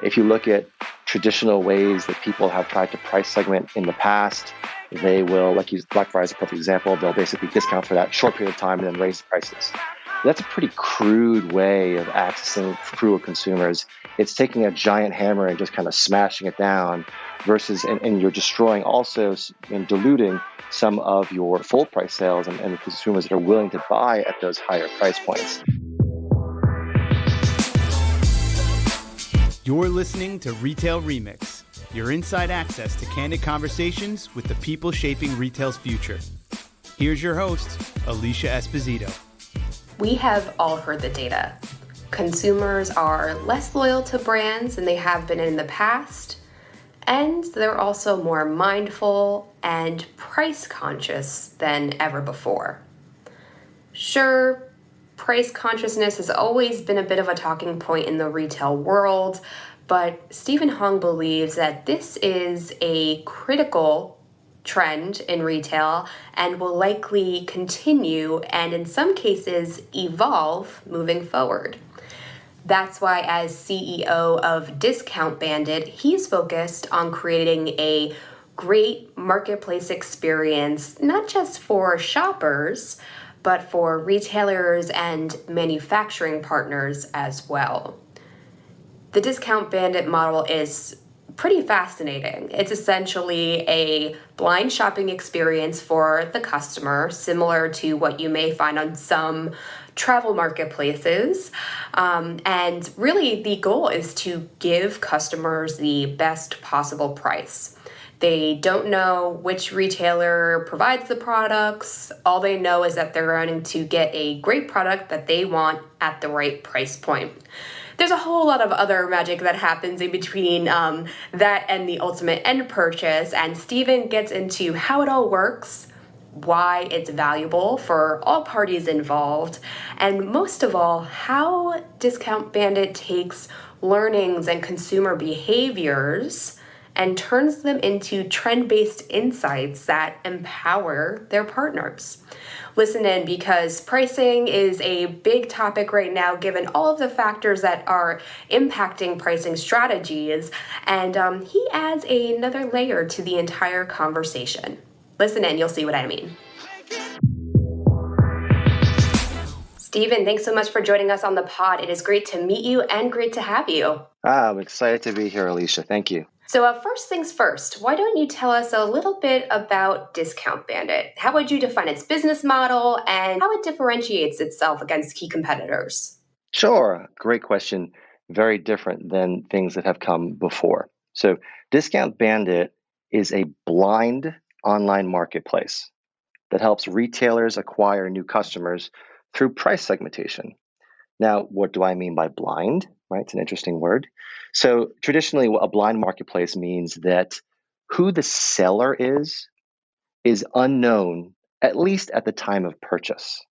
If you look at traditional ways that people have tried to price segment in the past, they will, Black Friday is a perfect example, they'll basically discount for that short period of time and then raise the prices. That's a pretty crude way of accessing frugal consumers. It's taking a giant hammer and just kind of smashing it down versus, and you're destroying also and diluting some of your full price sales and the consumers that are willing to buy at those higher price points. You're listening to Retail Remix, your inside access to candid conversations with the people shaping retail's future. Here's your host, Alicia Esposito. We have all heard the data. Consumers are less loyal to brands than they have been in the past, and they're also more mindful and price conscious than ever before. Sure, price consciousness has always been a bit of a talking point in the retail world, but Stephen Hong believes that this is a critical trend in retail and will likely continue and in some cases evolve moving forward. That's why as CEO of Discount Bandit, he's focused on creating a great marketplace experience, not just for shoppers, but for retailers and manufacturing partners as well. The Discount Bandit model is pretty fascinating. It's essentially a blind shopping experience for the customer, similar to what you may find on some travel marketplaces. And really the goal is to give customers the best possible price. They don't know which retailer provides the products. All they know is that they're going to get a great product that they want at the right price point. There's a whole lot of other magic that happens in between that and the ultimate end purchase, and Stephen gets into how it all works, why it's valuable for all parties involved, and most of all, how Discount Bandit takes learnings and consumer behaviors and turns them into trend-based insights that empower their partners. Listen in, because pricing is a big topic right now, given all of the factors that are impacting pricing strategies, and he adds another layer to the entire conversation. Listen in, you'll see what I mean. Stephen, thanks so much for joining us on the pod. It is great to meet you and great to have you. I'm excited to be here, Alicia. Thank you. So first things first, why don't you tell us a little bit about Discount Bandit? How would you define its business model and how it differentiates itself against key competitors? Sure. Great question. Very different than things that have come before. So Discount Bandit is a blind online marketplace that helps retailers acquire new customers through price segmentation. Now, what do I mean by blind? Right? It's an interesting word. So traditionally, a blind marketplace means that who the seller is unknown, at least at the time of purchase.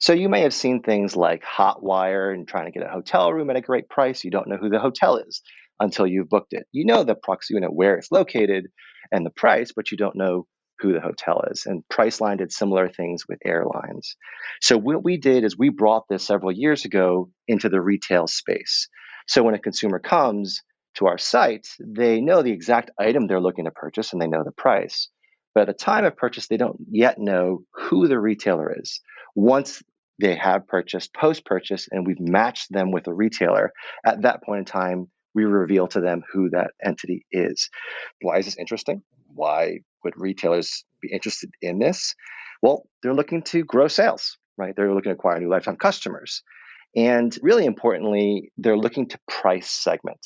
So you may have seen things like Hotwire and trying to get a hotel room at a great price. You don't know who the hotel is until you've booked it. You know the proximity, where it's located and the price, but you don't know who the hotel is. And Priceline did similar things with airlines. So what we did is we brought this several years ago into the retail space. So when a consumer comes to our site, they know the exact item they're looking to purchase and they know the price. But at the time of purchase, they don't yet know who the retailer is. Once they have purchased, post-purchase, and we've matched them with a retailer, at that point in time, we reveal to them who that entity is. Why is this interesting? Why would retailers be interested in this? Well, they're looking to grow sales, right? They're looking to acquire new lifetime customers. And really importantly, they're looking to price segment.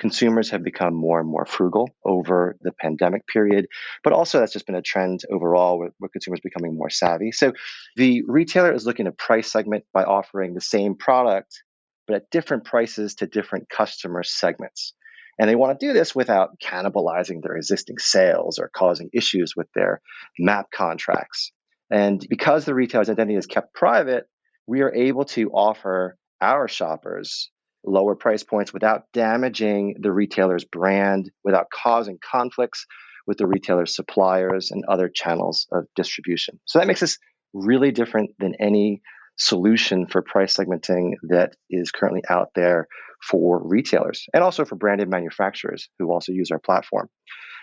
Consumers have become more and more frugal over the pandemic period, but also that's just been a trend overall with consumers becoming more savvy. So the retailer is looking to price segment by offering the same product, but at different prices to different customer segments. And they want to do this without cannibalizing their existing sales or causing issues with their MAP contracts. And because the retailer's identity is kept private, we are able to offer our shoppers lower price points without damaging the retailer's brand, without causing conflicts with the retailer's suppliers and other channels of distribution. So that makes us really different than any solution for price segmenting that is currently out there for retailers and also for branded manufacturers who also use our platform.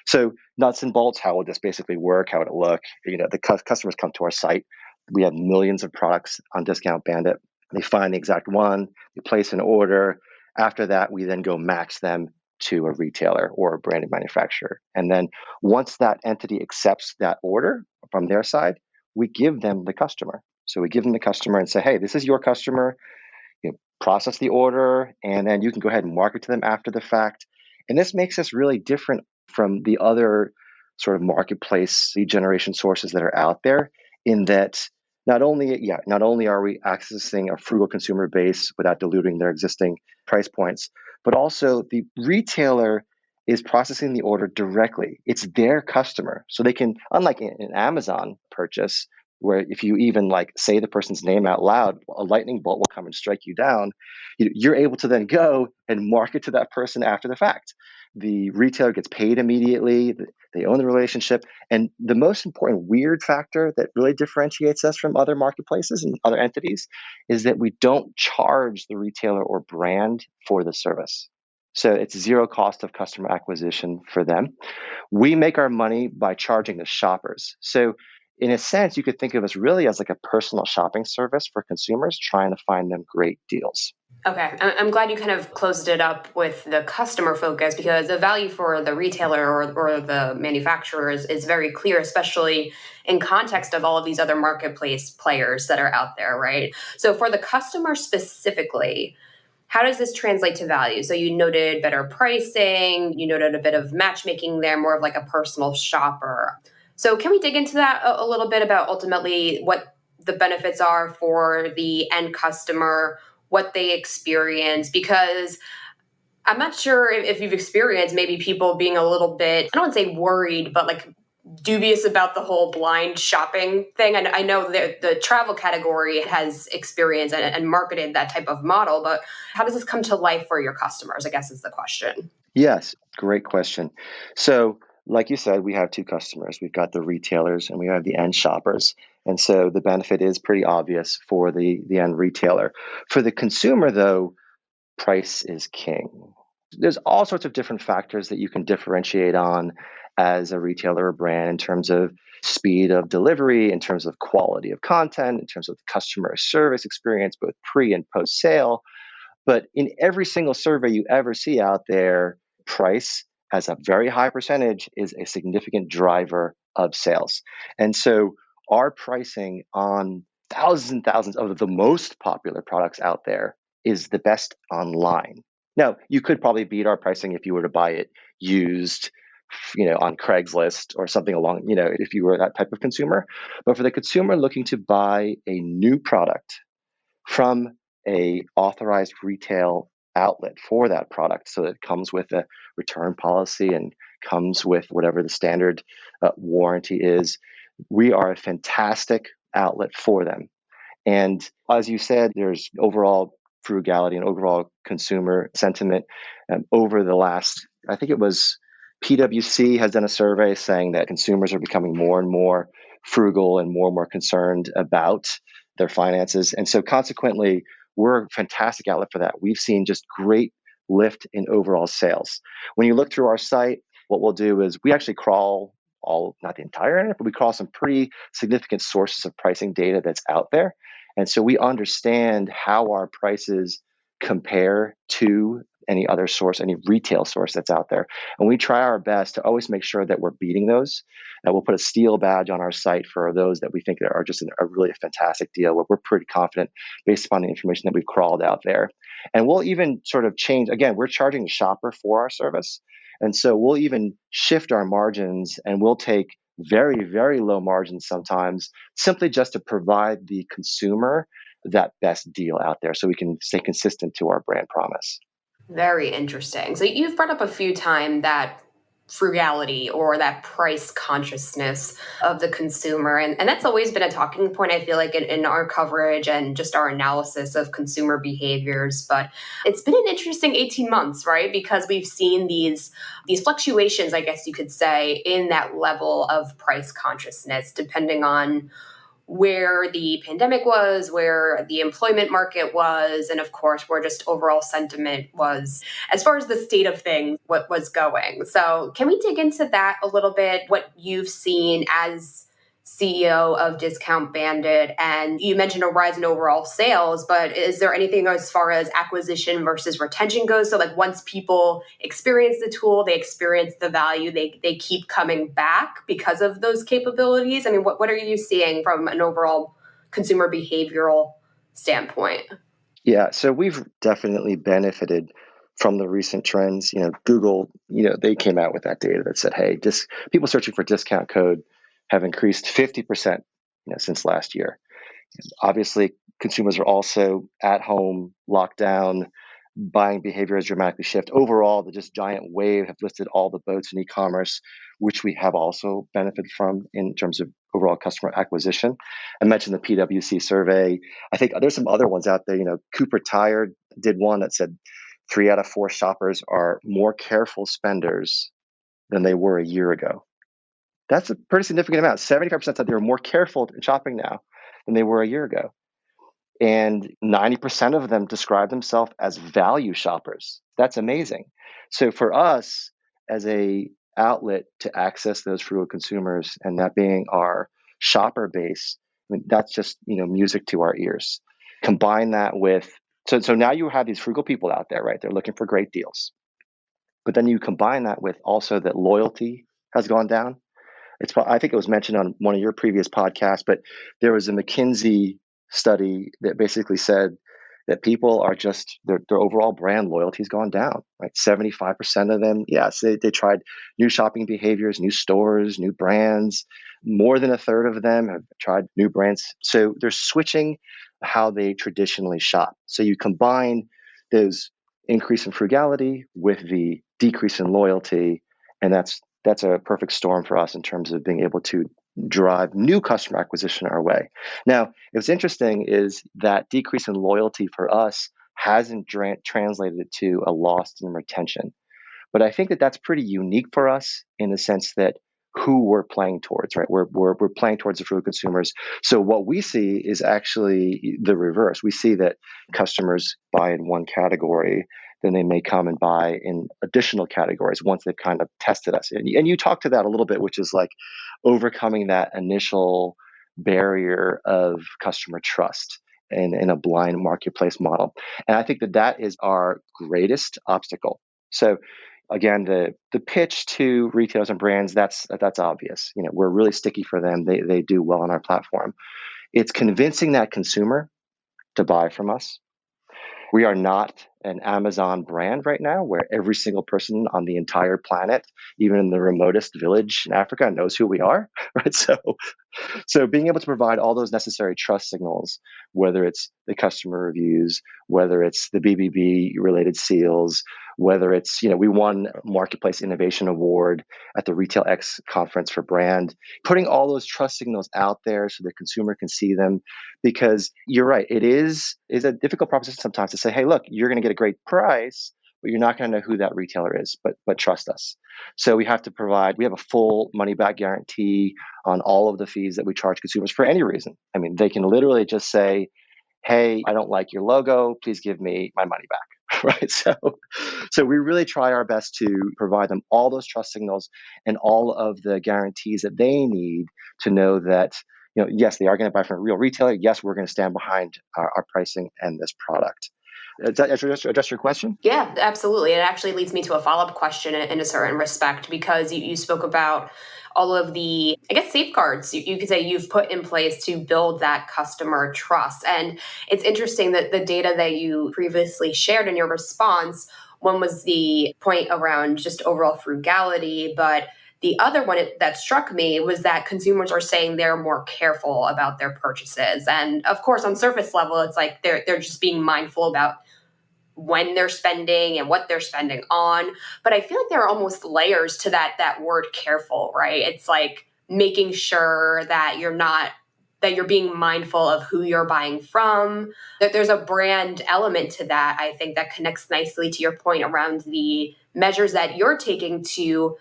So nuts and bolts, how would this basically work? How would it look? The customers come to our site. We have millions of products on Discount Bandit. They find the exact one, they place an order. After that, we then go match them to a retailer or a branded manufacturer. And then once that entity accepts that order from their side, we give them the customer. So we give them the customer and say, hey, this is your customer. Process the order, and then you can go ahead and market to them after the fact. And this makes us really different from the other sort of marketplace lead generation sources that are out there, in that not only are we accessing a frugal consumer base without diluting their existing price points, but also the retailer is processing the order directly. It's their customer. So they can, unlike an Amazon purchase, where if you even say the person's name out loud, a lightning bolt will come and strike you down. You're able to then go and market to that person after the fact. The retailer gets paid immediately. They own the relationship. And the most important weird factor that really differentiates us from other marketplaces and other entities is that we don't charge the retailer or brand for the service. So it's zero cost of customer acquisition for them. We make our money by charging the shoppers. So in a sense, you could think of us really as like a personal shopping service for consumers trying to find them great deals. Okay. I'm glad you kind of closed it up with the customer focus, because the value for the retailer or the manufacturer is very clear, especially in context of all of these other marketplace players that are out there, right? So for the customer specifically, how does this translate to value? So you noted better pricing, you noted a bit of matchmaking there, more of like a personal shopper. So can we dig into that a little bit about ultimately what the benefits are for the end customer, what they experience? Because I'm not sure if you've experienced maybe people being a little bit, I don't want to say worried, but like dubious about the whole blind shopping thing. And I know that the travel category has experienced and marketed that type of model, but how does this come to life for your customers, I guess is the question. Yes, great question. So like you said, we have two customers. We've got the retailers and we have the end shoppers. And so the benefit is pretty obvious for the end retailer. For the consumer, though, price is king. There's all sorts of different factors that you can differentiate on as a retailer or brand in terms of speed of delivery, in terms of quality of content, in terms of customer service experience, both pre and post sale. But in every single survey you ever see out there, price as a very high percentage is a significant driver of sales. And so our pricing on thousands and thousands of the most popular products out there is the best online. Now, you could probably beat our pricing if you were to buy it used, on Craigslist or something along, if you were that type of consumer. But for the consumer looking to buy a new product from a authorized retail outlet for that product, so it comes with a return policy and comes with whatever the standard warranty is, we are a fantastic outlet for them. And as you said, there's overall frugality and overall consumer sentiment over the last, I think it was PwC has done a survey saying that consumers are becoming more and more frugal and more concerned about their finances. And so consequently, we're a fantastic outlet for that. We've seen just great lift in overall sales. When you look through our site, what we'll do is we actually crawl not the entire internet, but we crawl some pretty significant sources of pricing data that's out there. And so we understand how our prices compare to any other source, any retail source that's out there. And we try our best to always make sure that we're beating those. And we'll put a steel badge on our site for those that we think are just a really fantastic deal, where we're pretty confident based upon the information that we've crawled out there. And we'll even sort of change, again, we're charging the shopper for our service. And so we'll even shift our margins and we'll take very, very low margins sometimes, simply just to provide the consumer that best deal out there so we can stay consistent to our brand promise. Very interesting. So you've brought up a few times that frugality or that price consciousness of the consumer. And that's always been a talking point, I feel like, in our coverage and just our analysis of consumer behaviors. But it's been an interesting 18 months, right? Because we've seen these fluctuations, I guess you could say, in that level of price consciousness, depending on where the pandemic was, where the employment market was, and of course, where just overall sentiment was as far as the state of things, what was going. So, can we dig into that a little bit? What you've seen as CEO of Discount Bandit, and you mentioned a rise in overall sales, but is there anything as far as acquisition versus retention goes? So like once people experience the tool, they experience the value, they keep coming back because of those capabilities. I mean, what are you seeing from an overall consumer behavioral standpoint? Yeah, so we've definitely benefited from the recent trends. Google, they came out with that data that said, hey, people searching for discount code have increased 50%, since last year. Obviously, consumers are also at home, locked down, buying behavior has dramatically shifted. Overall, the just giant wave have lifted all the boats in e-commerce, which we have also benefited from in terms of overall customer acquisition. I mentioned the PwC survey. I think there's some other ones out there. Cooper Tire did one that said 3 out of 4 shoppers are more careful spenders than they were a year ago. That's a pretty significant amount. 75% said they were more careful in shopping now than they were a year ago. And 90% of them describe themselves as value shoppers. That's amazing. So for us as a outlet to access those frugal consumers, and that being our shopper base, I mean, that's just music to our ears. Combine that with so now you have these frugal people out there, right? They're looking for great deals. But then you combine that with also that loyalty has gone down. I think it was mentioned on one of your previous podcasts, but there was a McKinsey study that basically said that people are just their overall brand loyalty has gone down. Right, 75% of them, yes, they tried new shopping behaviors, new stores, new brands. More than a third of them have tried new brands. So they're switching how they traditionally shop. So you combine those increase in frugality with the decrease in loyalty, and that's a perfect storm for us in terms of being able to drive new customer acquisition our way. Now, what's interesting is that decrease in loyalty for us hasn't translated to a loss in retention. But I think that that's pretty unique for us in the sense that who we're playing towards, right? We're playing towards the frugal consumers. So what we see is actually the reverse. We see that customers buy in one category, then they may come and buy in additional categories once they've kind of tested us. And you talk to that a little bit, which is like overcoming that initial barrier of customer trust in a blind marketplace model. And I think that that is our greatest obstacle. So again, the pitch to retailers and brands, that's obvious. We're really sticky for them. They do well on our platform. It's convincing that consumer to buy from us. We are not an Amazon brand right now where every single person on the entire planet, even in the remotest village in Africa, knows who we are, right? So being able to provide all those necessary trust signals, whether it's the customer reviews, whether it's the BBB related seals, whether it's, we won Marketplace Innovation Award at the Retail X conference for brand, putting all those trust signals out there so the consumer can see them. Because you're right, it is a difficult proposition sometimes to say, hey, look, you're going to get a great price, but you're not going to know who that retailer is, but trust us. So we have a full money back guarantee on all of the fees that we charge consumers for any reason. I mean, they can literally just say, hey, I don't like your logo, please give me my money back. Right. So we really try our best to provide them all those trust signals and all of the guarantees that they need to know that, yes, they are going to buy from a real retailer. Yes, we're going to stand behind our pricing and this product. Does that address your question? Yeah, absolutely. It actually leads me to a follow-up question in a certain respect, because you spoke about all of the, I guess, safeguards you could say you've put in place to build that customer trust. And it's interesting that the data that you previously shared in your response, one was the point around just overall frugality, but the other one that struck me was that consumers are saying they're more careful about their purchases. And of course, on surface level, it's like they're just being mindful about when they're spending and what they're spending on. But I feel like there are almost layers to that word careful, right? It's like making sure that you're being mindful of who you're buying from, that there's a brand element to that. I think that connects nicely to your point around the measures that you're taking to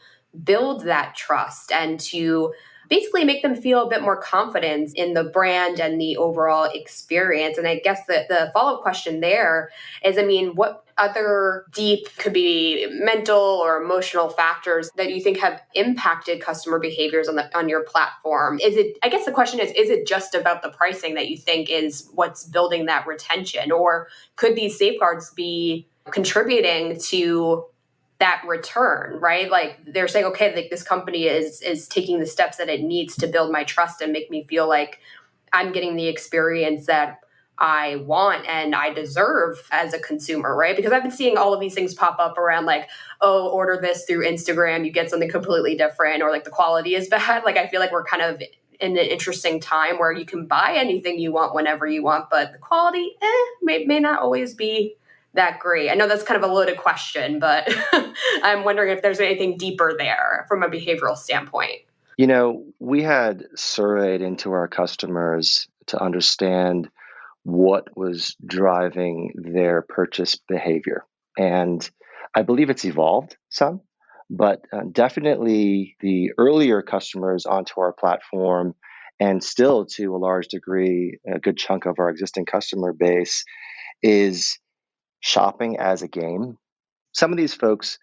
build that trust and to basically make them feel a bit more confidence in the brand and the overall experience. And I guess the follow-up question there is, I mean, what other deep could be mental or emotional factors that you think have impacted customer behaviors on your platform? Is it, I guess the question is it just about the pricing that you think is what's building that retention? Or could these safeguards be contributing to that return, right? Like they're saying, okay, like this company is taking the steps that it needs to build my trust and make me feel like I'm getting the experience that I want and I deserve as a consumer, right? Because I've been seeing all of these things pop up around like, oh, order this through Instagram, you get something completely different, or like the quality is bad. Like I feel like we're kind of in an interesting time where you can buy anything you want whenever you want, but the quality may not always be that great. I know that's kind of a loaded question, but I'm wondering if there's anything deeper there from a behavioral standpoint. We had surveyed into our customers to understand what was driving their purchase behavior. And I believe it's evolved some, but definitely the earlier customers onto our platform, and still to a large degree, a good chunk of our existing customer base, is shopping as a game. Some of these folks,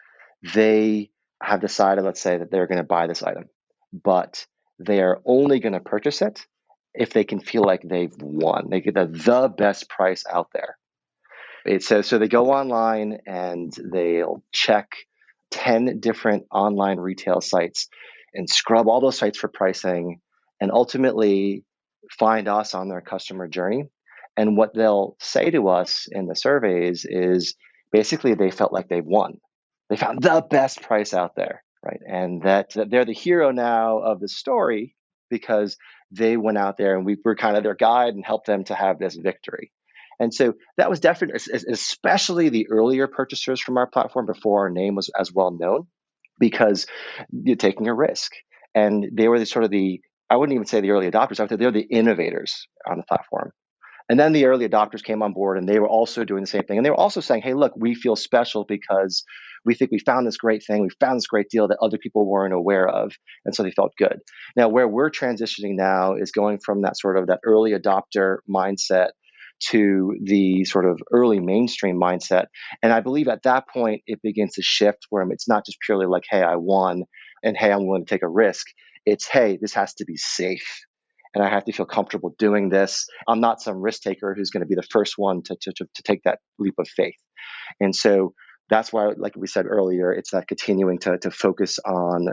they have decided, let's say, that they're going to buy this item, but they are only going to purchase it if they can feel like they've won. They get the best price out there. It says so they go online and they'll check 10 different online retail sites and scrub all those sites for pricing and ultimately find us on their customer journey. And what they'll say to us in the surveys is basically they felt like they've won. They found the best price out there, right? And that they're the hero now of the story because they went out there and we were kind of their guide and helped them to have this victory. And so that was definitely, especially the earlier purchasers from our platform before our name was as well known, because you're taking a risk. And they were I wouldn't even say the early adopters, I would say they're the innovators on the platform. And then the early adopters came on board and they were also doing the same thing. And they were also saying, hey, look, we feel special because we think we found this great thing. We found this great deal that other people weren't aware of. And so they felt good. Now, where we're transitioning now is going from that early adopter mindset to the sort of early mainstream mindset. And I believe at that point, it begins to shift where it's not just purely like, hey, I won and hey, I'm willing to take a risk. It's, hey, this has to be safe. And I have to feel comfortable doing this. I'm not some risk taker who's going to be the first one to take that leap of faith. And so that's why, like we said earlier, it's that continuing to focus on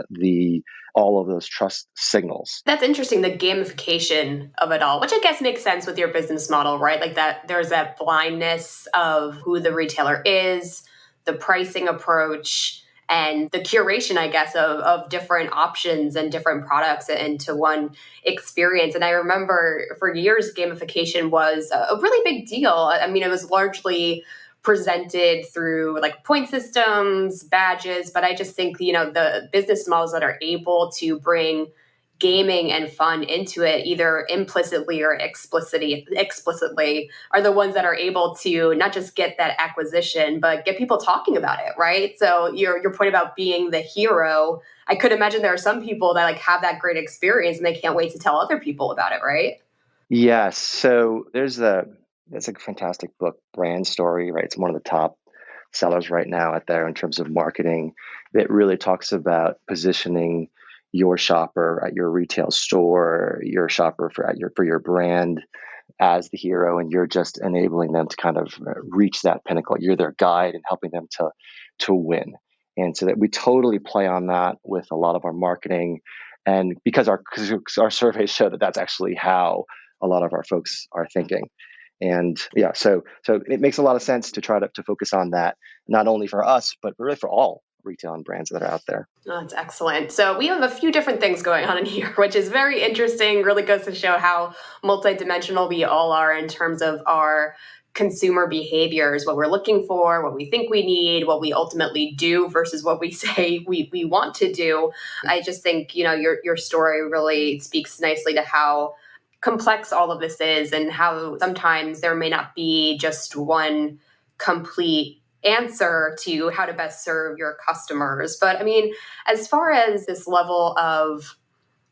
all of those trust signals. That's interesting, the gamification of it all, which I guess makes sense with your business model, right? Like that there's that blindness of who the retailer is, the pricing approach, and the curation, I guess, of different options and different products into one experience. And I remember for years, gamification was a really big deal. I mean, it was largely presented through like point systems, badges, but I just think, the business models that are able to bring gaming and fun into it, either implicitly or explicitly, are the ones that are able to not just get that acquisition, but get people talking about it, right? So your point about being the hero, I could imagine there are some people that like have that great experience and they can't wait to tell other people about it, right? Yes. So there's a fantastic book, Brand Story, right? It's one of the top sellers right now out there in terms of marketing that really talks about positioning your shopper at your retail store, your shopper for your brand as the hero, and you're just enabling them to kind of reach that pinnacle. You're their guide and helping them to win. And so that we totally play on that with a lot of our marketing, and because our surveys show that that's actually how a lot of our folks are thinking. And yeah, so it makes a lot of sense to try to focus on that, not only for us, but really for all retail and brands that are out there. Oh, that's excellent. So we have a few different things going on in here, which is very interesting, really goes to show how multidimensional we all are in terms of our consumer behaviors, what we're looking for, what we think we need, what we ultimately do versus what we say we want to do. I just think, your story really speaks nicely to how complex all of this is and how sometimes there may not be just one complete answer to how to best serve your customers. But I mean, as far as this level of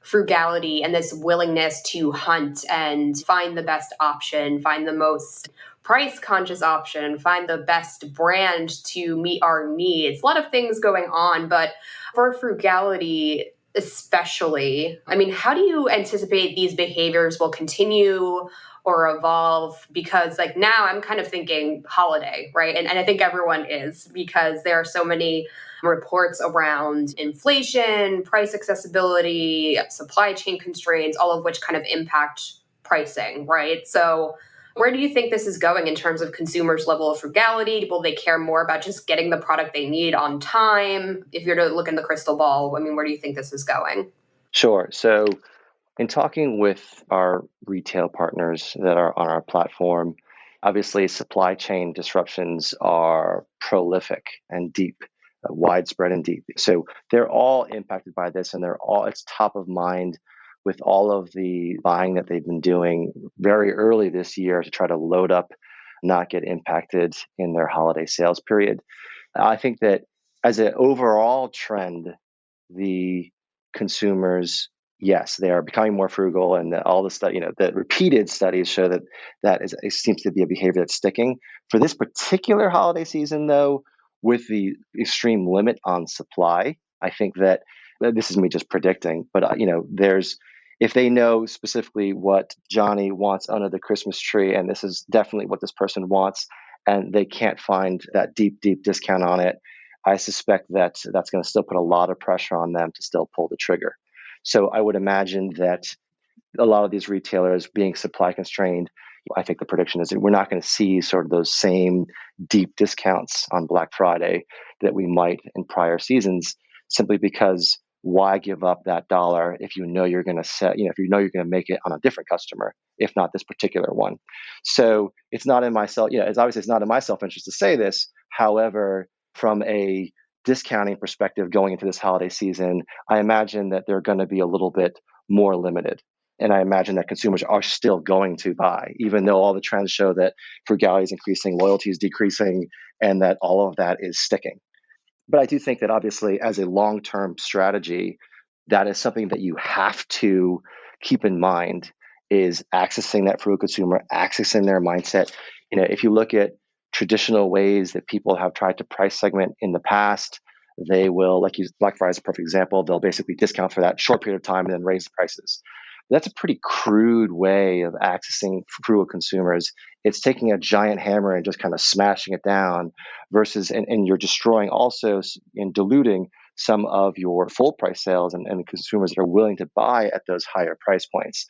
frugality and this willingness to hunt and find the best option, find the most price conscious option, find the best brand to meet our needs. A lot of things going on, but for frugality, especially, I mean, how do you anticipate these behaviors will continue or evolve? Because like now I'm kind of thinking holiday, right? And I think everyone is, because there are so many reports around inflation, price accessibility, supply chain constraints, all of which kind of impact pricing, right? So where do you think this is going in terms of consumers' level of frugality? Will they care more about just getting the product they need on time? If you're to look in the crystal ball, I mean, where do you think this is going? Sure. So, in talking with our retail partners that are on our platform, obviously supply chain disruptions are prolific and deep, widespread and deep. So they're all impacted by this, and it's top of mind with all of the buying that they've been doing very early this year to try to load up, not get impacted in their holiday sales period. I think that as an overall trend, the consumers, yes, they are becoming more frugal, and all the study, the repeated studies show that it seems to be a behavior that's sticking. For this particular holiday season, though, with the extreme limit on supply, I think that this is me just predicting, but there's if they know specifically what Johnny wants under the Christmas tree, and this is definitely what this person wants, and they can't find that deep, deep discount on it, I suspect that that's going to still put a lot of pressure on them to still pull the trigger. So I would imagine that a lot of these retailers being supply constrained, I think the prediction is that we're not going to see sort of those same deep discounts on Black Friday that we might in prior seasons, simply because why give up that dollar if you know you're going to if you know you're going to make it on a different customer, if not this particular one. So it's not in myself, it's obviously it's not in my self-interest to say this. However, from a discounting perspective going into this holiday season, I imagine that they're going to be a little bit more limited. And I imagine that consumers are still going to buy, even though all the trends show that frugality is increasing, loyalty is decreasing, and that all of that is sticking. But I do think that obviously, as a long-term strategy, that is something that you have to keep in mind, is accessing that frugal consumer, accessing their mindset. If you look at traditional ways that people have tried to price segment in the past, they will, Black Friday is a perfect example. They'll basically discount for that short period of time and then raise the prices. That's a pretty crude way of accessing frugal consumers. It's taking a giant hammer and just kind of smashing it down versus, and you're destroying also and diluting some of your full price sales and consumers that are willing to buy at those higher price points.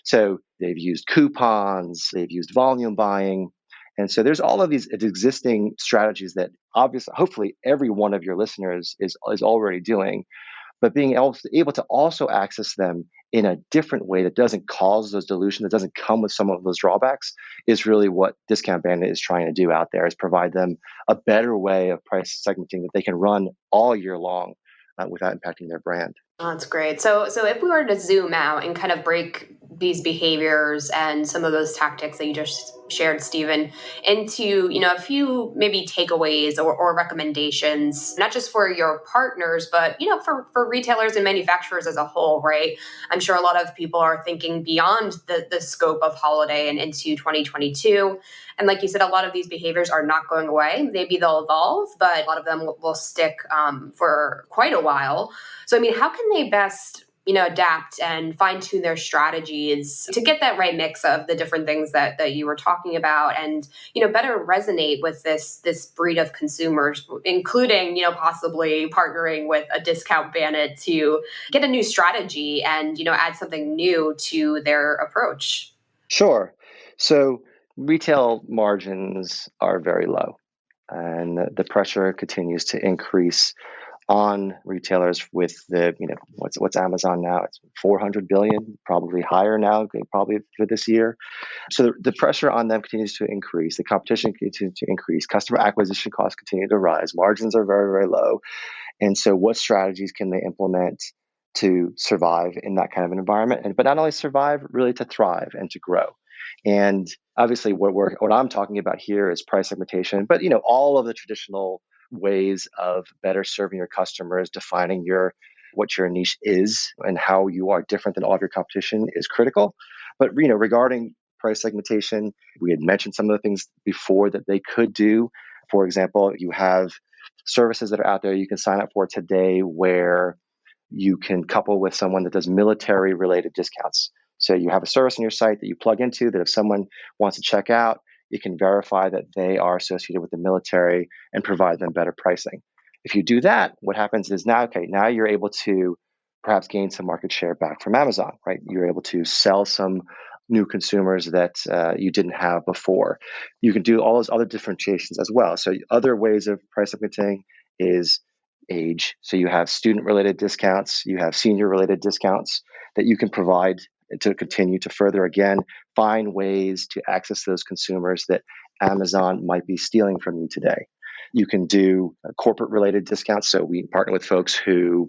So they've used coupons, they've used volume buying. And so there's all of these existing strategies that obviously, hopefully every one of your listeners is already doing, but being able to also access them in a different way that doesn't cause those dilution, that doesn't come with some of those drawbacks, is really what Discount Bandit is trying to do out there, is provide them a better way of price segmenting that they can run all year long without impacting their brand. Oh, that's great. So if we were to zoom out and kind of break these behaviors and some of those tactics that you just shared, Stephen, into, a few maybe takeaways or recommendations, not just for your partners, but, for retailers and manufacturers as a whole, right? I'm sure a lot of people are thinking beyond the scope of holiday and into 2022. And like you said, a lot of these behaviors are not going away. Maybe they'll evolve, but a lot of them will stick for quite a while. So, I mean, how can they best, adapt and fine tune their strategies to get that right mix of the different things that you were talking about and, better resonate with this breed of consumers, including, possibly partnering with a Discount Bandit to get a new strategy and, add something new to their approach? Sure. So retail margins are very low, and the pressure continues to increase on retailers with what's Amazon now? It's 400 billion, probably higher now, probably for this year. So the pressure on them continues to increase. The competition continues to increase. Customer acquisition costs continue to rise. Margins are very, very low. And so what strategies can they implement to survive in that kind of an environment? But not only survive, really to thrive and to grow. And obviously what I'm talking about here is price segmentation, but all of the traditional ways of better serving your customers, defining your what your niche is and how you are different than all of your competition is critical. But regarding price segmentation, we had mentioned some of the things before that they could do. For example, you have services that are out there you can sign up for today where you can couple with someone that does military related discounts. So you have a service on your site that you plug into that if someone wants to check out, you can verify that they are associated with the military and provide them better pricing. If you do that, what happens is now you're able to perhaps gain some market share back from Amazon, right? You're able to sell some new consumers that you didn't have before. You can do all those other differentiations as well. So other ways of price segmenting is age. So you have student related discounts, you have senior related discounts that you can provide to continue to further, again, find ways to access those consumers that Amazon might be stealing from you today. You can do corporate related discounts. So we partner with folks who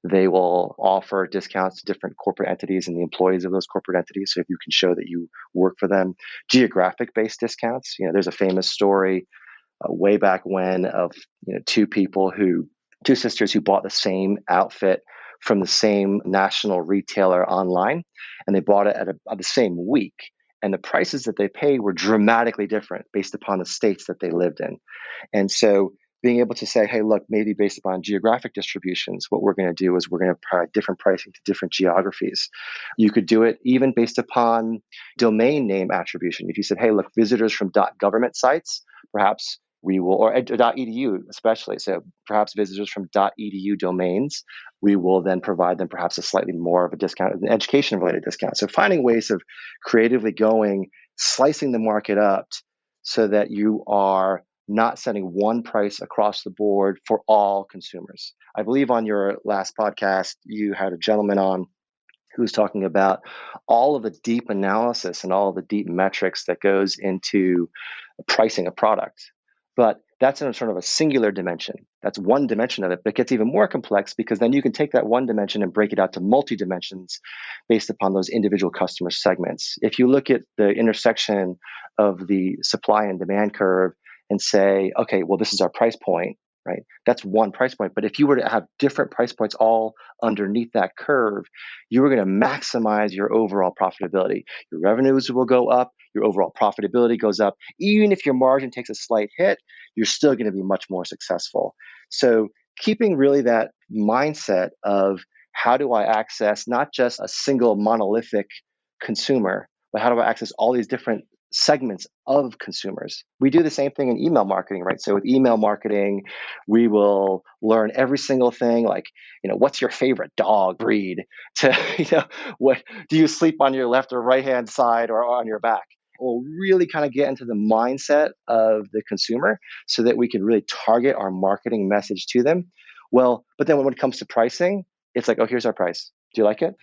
they will offer discounts to different corporate entities and the employees of those corporate entities. So if you can show that you work for them, geographic based discounts. There's a famous story way back when of two sisters who bought the same outfit from the same national retailer online, and they bought it at the same week. And the prices that they paid were dramatically different based upon the states that they lived in. And so being able to say, hey, look, maybe based upon geographic distributions, what we're going to do is we're going to provide different pricing to different geographies. You could do it even based upon domain name attribution. If you said, hey, look, visitors from .government sites, perhaps we will, or .edu especially. So perhaps visitors from .edu domains, we will then provide them perhaps a slightly more of a discount, an education-related discount. So finding ways of creatively slicing the market up so that you are not setting one price across the board for all consumers. I believe on your last podcast, you had a gentleman on who was talking about all of the deep analysis and all of the deep metrics that goes into pricing a product. But that's in a sort of a singular dimension. That's one dimension of it, but it gets even more complex because then you can take that one dimension and break it out to multi-dimensions based upon those individual customer segments. If you look at the intersection of the supply and demand curve and say, okay, well, this is our price point, right? That's one price point. But if you were to have different price points all underneath that curve, you were going to maximize your overall profitability. Your revenues will go up, your overall profitability goes up. Even if your margin takes a slight hit, you're still going to be much more successful. So keeping really that mindset of how do I access not just a single monolithic consumer, but how do I access all these different segments of consumers. We do the same thing in email marketing, right? So with email marketing, we will learn every single thing like, what's your favorite dog breed to, what do you sleep on your left or right hand side or on your back? We'll really kind of get into the mindset of the consumer so that we can really target our marketing message to them. Well, but then when it comes to pricing, it's like, oh, here's our price. Do you like it?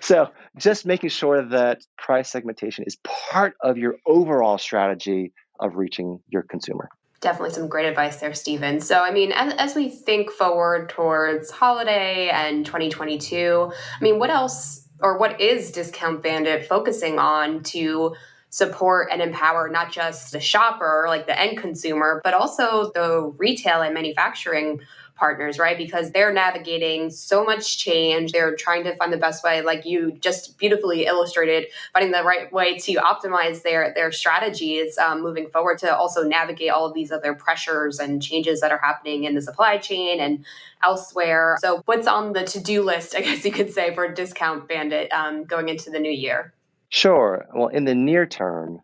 so just making sure that price segmentation is part of your overall strategy of reaching your consumer. Definitely some great advice there, Stephen. So, as we think forward towards holiday and 2022, what else or what is Discount Bandit focusing on to support and empower not just the shopper, like the end consumer, but also the retail and manufacturing partners, right? Because they're navigating so much change. They're trying to find the best way, like you just beautifully illustrated, finding the right way to optimize their strategies moving forward to also navigate all of these other pressures and changes that are happening in the supply chain and elsewhere. So what's on the to-do list, I guess you could say, for Discount Bandit going into the new year? Sure. Well, in the near term,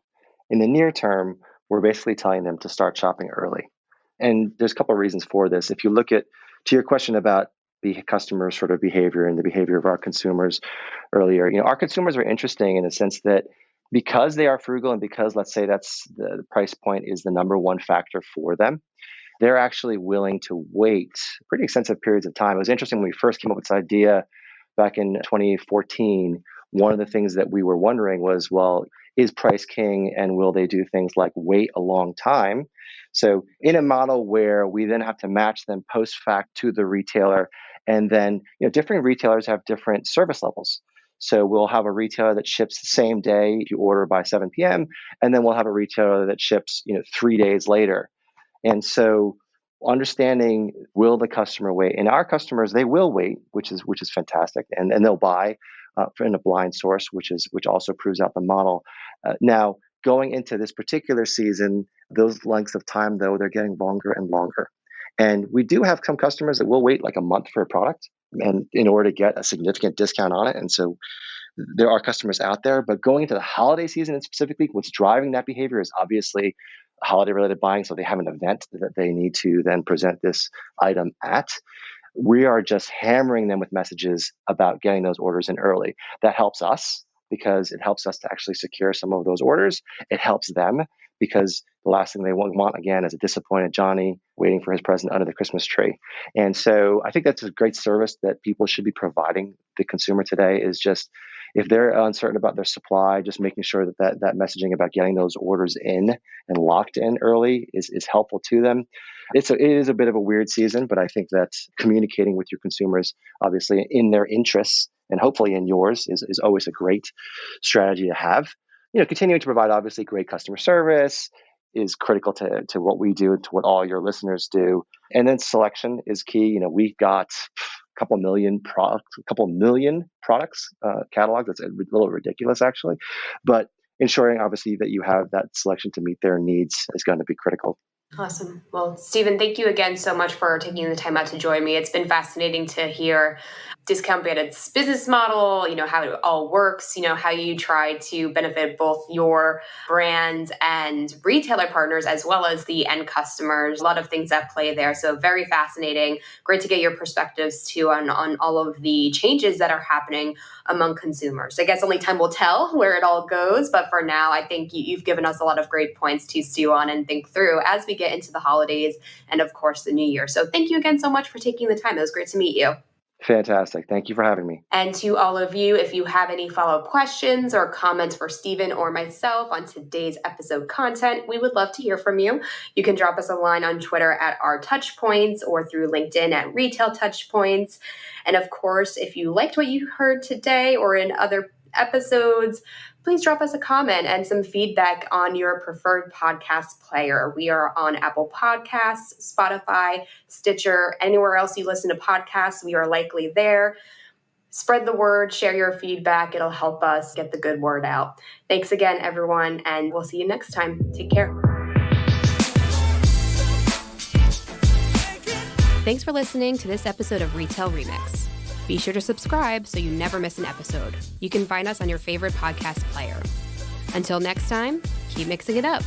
we're basically telling them to start shopping early. And there's a couple of reasons for this. If you look to your question about the customer sort of behavior and the behavior of our consumers earlier, our consumers are interesting in the sense that because they are frugal and because let's say that's the price point is the number one factor for them, they're actually willing to wait pretty extensive periods of time. It was interesting when we first came up with this idea back in 2014. One of the things that we were wondering was, well, is price king and will they do things like wait a long time? So in a model where we then have to match them post fact to the retailer, and then different retailers have different service levels. So we'll have a retailer that ships the same day if you order by 7 p.m., and then we'll have a retailer that ships 3 days later. And so understanding, will the customer wait? And our customers, they will wait, which is fantastic, and they'll buy in a blind source, which also proves out the model. Now, going into this particular season, those lengths of time, though, they're getting longer and longer. And we do have some customers that will wait like a month for a product, and in order to get a significant discount on it. And so there are customers out there, but going into the holiday season and specifically, what's driving that behavior is obviously holiday related buying. So they have an event that they need to then present this item at. We are just hammering them with messages about getting those orders in early. That helps us because it helps us to actually secure some of those orders. It helps them because the last thing they want again is a disappointed Johnny waiting for his present under the Christmas tree. And so I think that's a great service that people should be providing the consumer today, is just if they're uncertain about their supply, just making sure that messaging about getting those orders in and locked in early is helpful to them. It is a bit of a weird season, but I think that communicating with your consumers, obviously in their interests and hopefully in yours, is always a great strategy to have. Continuing to provide obviously great customer service is critical to what we do and to what all your listeners do. And then selection is key. We've got a couple million products catalog. That's a little ridiculous, actually. But ensuring obviously that you have that selection to meet their needs is going to be critical. Awesome. Well, Stephen, thank you again so much for taking the time out to join me. It's been fascinating to hear Discount Bandit's business model, how it all works, how you try to benefit both your brand and retailer partners as well as the end customers. A lot of things at play there. So very fascinating. Great to get your perspectives too on all of the changes that are happening among consumers. I guess only time will tell where it all goes. But for now, I think you've given us a lot of great points to stew on and think through as we get into the holidays and, of course, the new year. So thank you again so much for taking the time. It was great to meet you. Fantastic. Thank you for having me. And to all of you, if you have any follow-up questions or comments for Stephen or myself on today's episode content, we would love to hear from you. You can drop us a line on Twitter at our Touchpoints or through LinkedIn at Retail Touchpoints. And of course, if you liked what you heard today or in other episodes, please drop us a comment and some feedback on your preferred podcast player. We are on Apple Podcasts, Spotify, Stitcher, anywhere else you listen to podcasts, we are likely there. Spread the word, share your feedback. It'll help us get the good word out. Thanks again, everyone, and we'll see you next time. Take care. Thanks for listening to this episode of Retail Remix. Be sure to subscribe so you never miss an episode. You can find us on your favorite podcast player. Until next time, keep mixing it up.